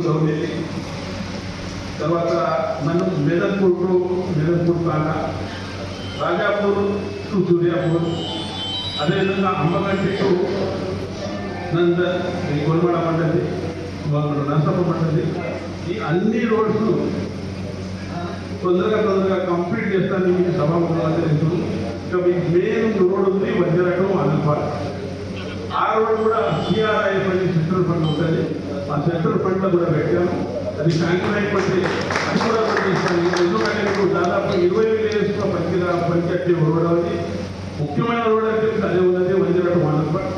గౌడేది, తర్వాత మనం మెదన్పూర్ కాక రాజాపూర్ టు సూర్యాపూర్, అదేవిధంగా అమ్మగంటి టు గొల్మడ మండలి, నర్సప్ప మండలి, ఈ అన్ని రోడ్స్ తొందరగా కంప్లీట్ చేస్తాను మీకు సభాముఖంగా తెలుసు. ఇక మీకు మెయిన్ రోడ్ ఉంది వజ్రటం అనంతపాడు. ఆ రోడ్ కూడా సిఆర్ఐఎఫ్ అని సెంట్రల్ ఫండ్ ఉంటుంది, ఆ సెంట్రల్ ఫండ్లో కూడా పెట్టాను. అది శాంక్షన్ అయిపోతే అది కూడా చేస్తాను. ఎందుకంటే మీకు దాదాపు 20 విలేజెస్లో పనిచేసే రోడ్ అది ముఖ్యమైన రోడ్ అయితే అదే ఉన్నది వజ్రటం అనంతపాడు.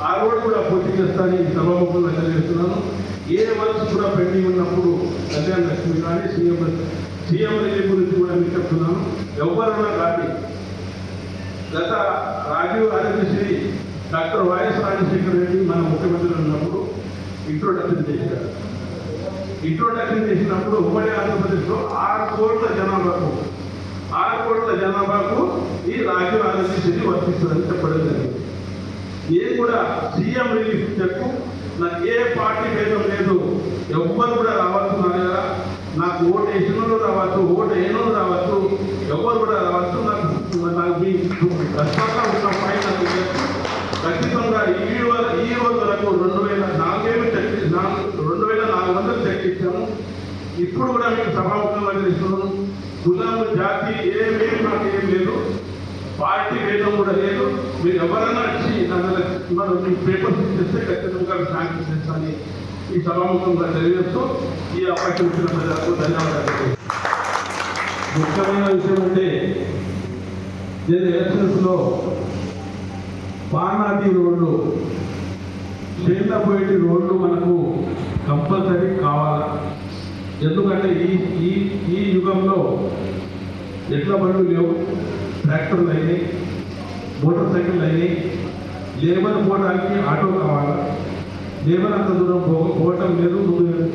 ఆ రోడ్ కూడా పూర్తి చేస్తాను ఈ సభాముఖంగా తెలియజేస్తున్నాను. ఏ వర్క్స్ కూడా పెండింగ్ ఉన్నప్పుడు కళ్యాణ లక్ష్మి కానీ సీఎం రిలీఫ్ గురించి కూడా మీకు చెప్తున్నాను. ఎవరైనా కానీ గత రాజీవ్ ఆరోగ్యశ్రీ డాక్టర్ వైఎస్ రాజశేఖర రెడ్డి మన ముఖ్యమంత్రి ఉన్నప్పుడు ఇంట్రొడక్షన్ చేశారు. ఇంట్రొడక్షన్ చేసినప్పుడు ఉమ్మడి ఆంధ్రప్రదేశ్లో 6 కోట్ల జనాభాకు ఈ రాజీవ్ ఆరోగ్యశ్రీ వర్తిస్తుందని చెప్పడం జరిగింది. నేను కూడా సీఎం రిలీఫ్ చెక్ నాకు ఏ పార్టీ భేదం లేదు, ఎవ్వరు కూడా రావచ్చు నా దగ్గర, నాకు ఓటు వేసినోళ్ళు రావచ్చు, ఓటు వేయనోళ్ళు రావచ్చు, ఎవరు కూడా రావచ్చు. నాకు మీ కష్టంగా ఉన్న ఫైన్ నాకు ఖచ్చితంగా ఈ రోజు వరకు 2400 చెక్ ఇచ్చాము. ఇప్పుడు కూడా మీకు సభాముఖంగా తెలుస్తున్నాను. కులం జాతి ఏమేమి నాకు ఏం లేదు, పార్టీ భేదం కూడా లేదు. మీరు ఎవరైనా వచ్చి మనం మీకు పేపర్స్ ఇచ్చేస్తే ఖచ్చితంగా శాంక్షన్ చేస్తాను ఈ సభాముఖంగా తెలియజేస్తూ ఈ అవకాశం ఇచ్చిన ప్రజలకు ధన్యవాదాలు. ముఖ్యమైన విషయం అంటే నేను ఎలక్షన్స్లో పానాది రోడ్లు, చేతపోయేటి రోడ్లు మనకు కంపల్సరీ కావాలా. ఎందుకంటే ఈ యుగంలో ఎడ్ల బండ్లు లేవు, ట్రాక్టర్లు అయినాయి, మోటార్ సైకిళ్ళు అయినాయి. లేబర్ పోవడానికి ఆటో కావాలా, లేబర్ అంత దూరం పోవటం లేదు,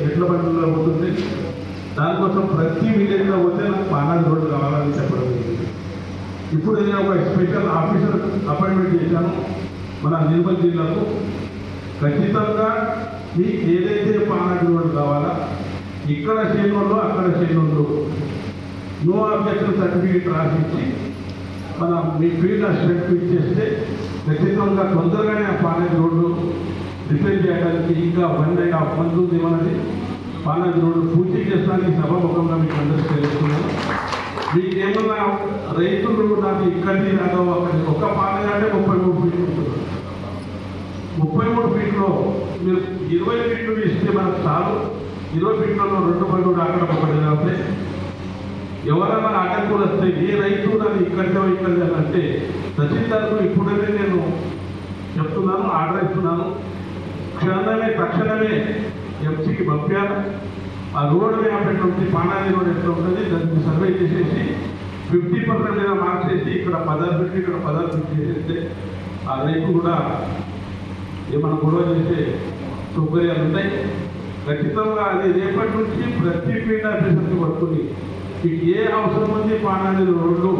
ఎడ్ల బండ్లలో పోతుంది. దానికోసం ప్రతి విలేజ్లో పోతే నాకు పానాది రోడ్డు కావాలని చెప్పడం జరిగింది. ఇప్పుడు నేను ఒక స్పెషల్ ఆఫీసర్ అపాయింట్మెంట్ చేశాను మన నిర్మల్ జిల్లాకు. ఖచ్చితంగా మీకు ఏదైతే పానాది రోడ్డు కావాలా, ఇక్కడ చేయనోళ్ళు అక్కడ చేయనోళ్ళు నో అబ్జెక్షన్ సర్టిఫికేట్ రాసిచ్చి మన మీ ఫీల్డ్ అసిస్టెంట్ ఇచ్చేస్తే ఖచ్చితంగా తొందరగానే ఆ పానాది రోడ్డు రిపేర్ చేయడానికి ఇంకా 1.5 months ఉంది. మనది పానాది రోడ్డు పూర్తి చేస్తానికి సభాముఖంగా మీకు అందరికీ తెలుస్తున్నాను. మీకు ఏమన్నా రైతులు నాకు ఇక్కడి దాకా ఒక పానాది అంటే 33 ఫీట్లు ఉంటుంది. 33 ఫీట్లో మీరు 20 ఫీట్లు ఇస్తే మనకు చాలు. 20 ఫీట్లలో 2 బండ్లు అక్కడ ఒకటి కాబట్టి ఎవరైనా అడ్డంకులు వస్తే ఏ రైతు నన్ను ఇక్కడ అంటే తహసీల్దార్కు ఇప్పుడనే నేను చెప్తున్నాను, ఆర్డర్ ఇస్తున్నాను. తక్షణమే ఎంసీకి పంపాను. ఆ రోడ్డు మ్యాప్ నుంచి పానాది రోడ్ ఎట్లా ఉంటుంది దాన్ని సర్వే చేసేసి 50% మీద మార్క్స్ చేసి ఇక్కడ 16 ఫీట్లు ఇక్కడ 16 ఫీట్లు చేసేస్తే ఆ రైతు కూడా ఏమైనా గొడవ చేసే సౌకర్యాలు ఉన్నాయి. ఖచ్చితంగా అది రేపటి నుంచి ప్రతి ఫీల్డ్ ఆఫీసర్కి పడుతుంది. మీకు ఏ అవసరం ఉంది పానాది రోడ్లు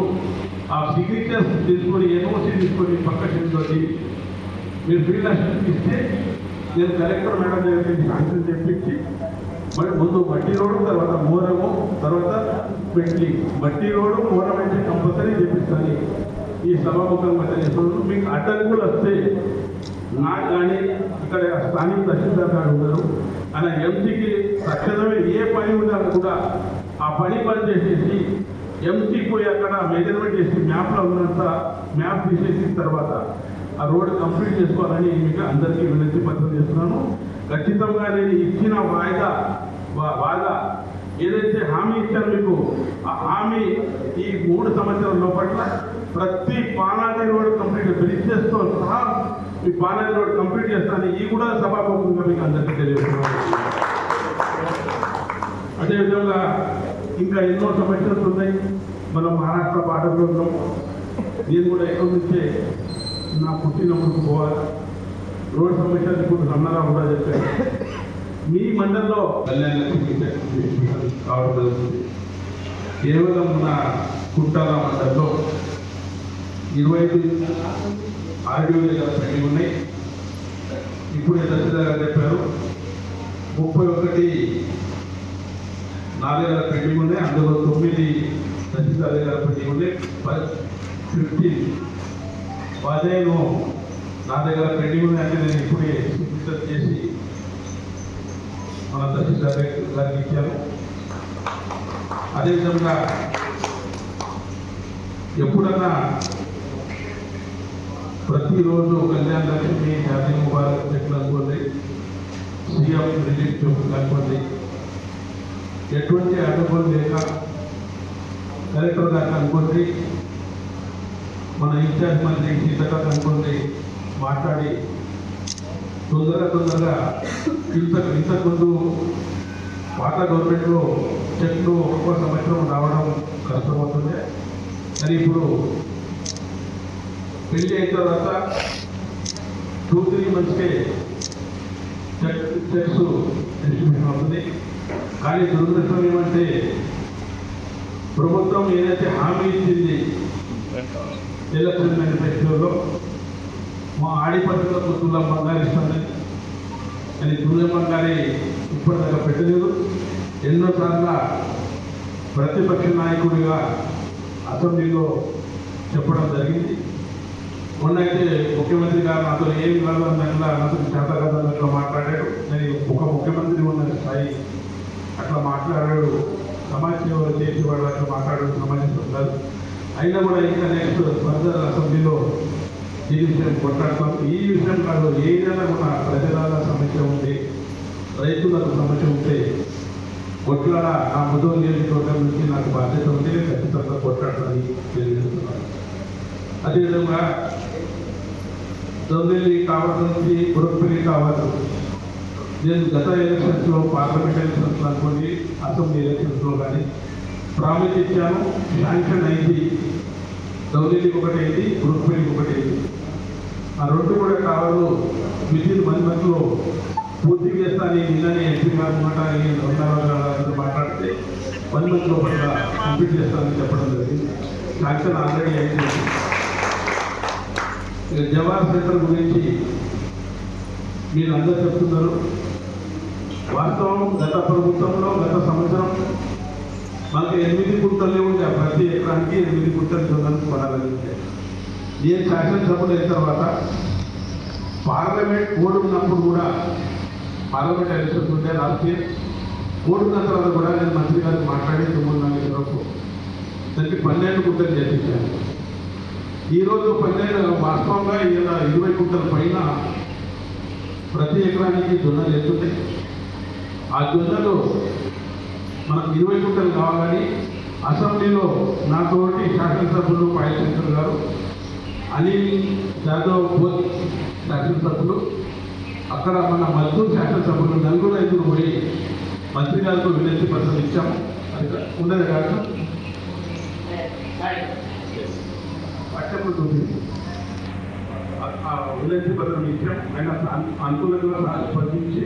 ఆ సిగ్నేచర్స్ తీసుకొని ఎన్ఓసి తీసుకొని పక్క చేసి మీరు ఫీల్డ్ అసిస్టెంట్ ఇస్తే నేను కలెక్టర్ మేడం దగ్గరికి శాంక్షన్ చెప్పించి ముందు మట్టి రోడ్డు, తర్వాత మోరము, తర్వాత పెట్టి మట్టి రోడ్డు మోరం అయితే కంపల్సరీ చేపిస్తాను ఈ సభాముఖంగా తెలియజేస్తున్నాను. మీకు అడ్డంకులు వస్తే నాకు కానీ ఇక్కడ స్థానిక తహసీల్దార్ గారు ఉన్నారు, ఆయన ఎంసీకి తక్షణమే ఏ పని ఉన్నా కూడా ఆ పని చేసేసి ఎంసీ పోయి అక్కడ మెజర్మెంట్ చేసి మ్యాప్లో ఉన్నంత మ్యాప్ తీసేసిన తర్వాత ఆ రోడ్డు కంప్లీట్ చేసుకోవాలని మీకు అందరికీ వినతి పత్రం చేస్తున్నాను. ఖచ్చితంగా నేను ఇచ్చిన వాయిదా ఏదైతే హామీ ఇచ్చారో మీకు ఆ హామీ ఈ 3 సంవత్సరాల లోపల ప్రతి పానాది రోడ్డు కంప్లీట్ బ్రిడ్జెస్తో సహా ఈ పానాది రోడ్డు కంప్లీట్ చేస్తాను. ఈ కూడా సభాముఖంగా మీకు అందరికీ తెలియజేస్తున్నాను. అదేవిధంగా ఇంకా ఎన్నో సమస్యలు ఉన్నాయి. మనం మహారాష్ట్ర బార్డర్లో ఉన్నాం. నేను కూడా ఎక్కడి నుంచే నా పుట్టినప్పుడు పోవాలి. రోడ్ సమస్యలు ఇప్పుడు రమణారావు కూడా చెప్పారు. మీ మండలంలో కళ్యాణ కావడం జరుగుతుంది. కేవలం మన కుట్టాల మండలంలో 25 ఆర్డీఓలు పెండింగ్ ఉన్నాయి. ఇప్పుడే తహసీల్దార్ గారు చెప్పారు 31 నా దగ్గర పెండింగ్ ఉన్నాయి, అందులో 9 తహసీల్దార్ దగ్గర పెండింగ్ ఉన్నాయి, 15 నా దగ్గర పెండింగ్ ఉన్నాయి. అంటే నేను ఇప్పుడే సిగ్నేచర్ చేసి మన తహసీల్దార్ గారికి ఇచ్చాను. అదేవిధంగా ఎప్పుడన్నా ప్రతిరోజు కళ్యాణ లక్ష్మి, జాతీయ ముబారక్ చెట్లు అనుకోండి, సీఎం రిలీఫ్ చెట్లు అనుకోండి, ఎటువంటి అడ్డుకోలు లేక కలెక్టర్ గారికి అనుకోండి, మన ఇన్ఛార్జ్ మంత్రి సీతక్క అనుకోండి మాట్లాడి తొందరగా ఇంతకుముందు పాత గవర్నమెంట్లో చెట్లు ఒక్కొక్క సంవత్సరం రావడం కష్టమవుతుంది. కానీ ఇప్పుడు పెళ్లి అయిన తర్వాత 2-3 మంత్స్కే చెక్స్ డిస్ట్రిబ్యూషన్ అవుతుంది. కానీ దురదృష్టం ఏమంటే ప్రభుత్వం ఏదైతే హామీ ఇచ్చింది ఎలక్షన్ మేనిఫెస్టోలో, మా ఆడిపట్టులకు తులం బంగారు ఇస్తుంది, కానీ తులం బంగారే ఇప్పటిదాకా పెట్టలేదు. ఎన్నోసార్లు ప్రతిపక్ష నాయకుడిగా అసెంబ్లీలో చెప్పడం జరిగింది. మొన్నైతే ముఖ్యమంత్రి గారు నాతో ఏం కాదన్నట్లా, నాతో చేత కాదన్నట్లు మాట్లాడాడు. నేను ఒక ముఖ్యమంత్రి ఉన్న స్థాయి అట్లా మాట్లాడాడు, సమాజ సేవ చేసేవాడు అట్లా మాట్లాడాడు, సమాజం కాదు. అయినా కూడా ఇంకా నెక్స్ట్ ఫర్దర్ అసెంబ్లీలో ఈ విషయం కొట్లాడతాం. ఈ విషయం కాదు, ఏదైనా కూడా ప్రజల సమస్య ఉంది, రైతులకు సమస్య ఉంటే కొట్లాడ ఆ ముదోలు నియోజకవర్గం నుంచి నాకు బాధ్యత ఉంటే ఖచ్చితంగా కొట్లాడతానని తెలియజేస్తున్నాను. అదేవిధంగా దొంగలి కావాల్సి గురపల్లి కావాలి. నేను గత ఎలక్షన్స్లో, పార్లమెంట్ ఎలక్షన్స్లో అనుకోండి, అసెంబ్లీ ఎలక్షన్స్లో కానీ ప్రామిస్ ఇచ్చాను, శాంక్షన్ అయింది. దౌర్జన్యకి ఒకటి అయింది, గురపల్లికి ఒకటి అయింది. ఆ 2 కూడా కావాలి విదిన్ 1 మంత్లో పూర్తి చేస్తాను. నిన్ననే ఎంపీ గారు మాట్లాడితే 1 మంత్ లోపల కంప్లీట్ చేస్తానని చెప్పడం జరిగింది. శాంక్షన్ ఆల్రెడీ అయింది. జవహర్ సెంటర్ గురించి మీరు అందరూ చెప్తున్నారు. వాస్తవం గత ప్రభుత్వంలో గత సంవత్సరం మనకి 8 గుంటలే ఉండే, ప్రతి ఎకరానికి 8 గుంటలు జొన్నలు పడాలని ఉంటే, నేను శాసనసభలో అయిన తర్వాత పార్లమెంట్ కోడ్ ఉన్నప్పుడు కూడా, పార్లమెంట్ ఎలక్షన్స్ ఉంటే రాజకీయ కోడ్ ఉన్న తర్వాత కూడా నేను మంత్రి గారికి మాట్లాడి 9-4 వరకు దానికి 12 గుంటలు చేయించాను. ఈరోజు 12 వాస్తవంగా 20 గుంటల పైన ప్రతి ఎకరానికి జొన్నలు వేస్తుంటాయి. ఆ జొన్నలు మనకు 20 గుంటలు కావాలని అసెంబ్లీలో నాతోటి శాసనసభ్యులు పాయశంకర్ గారు, అనిల్ యాదవ్ శాసనసభ్యులు, అక్కడ మన మద్దూరు శాసనసభ్యులు 4-5 పోయి మంత్రి గారితో వినతి పత్రం ఇచ్చాము. అది ఉండదు కాక పట్టణంలో చూపించి వినతి పత్రం ఇచ్చాము. ఆయన అనుకూలంగా స్పందించి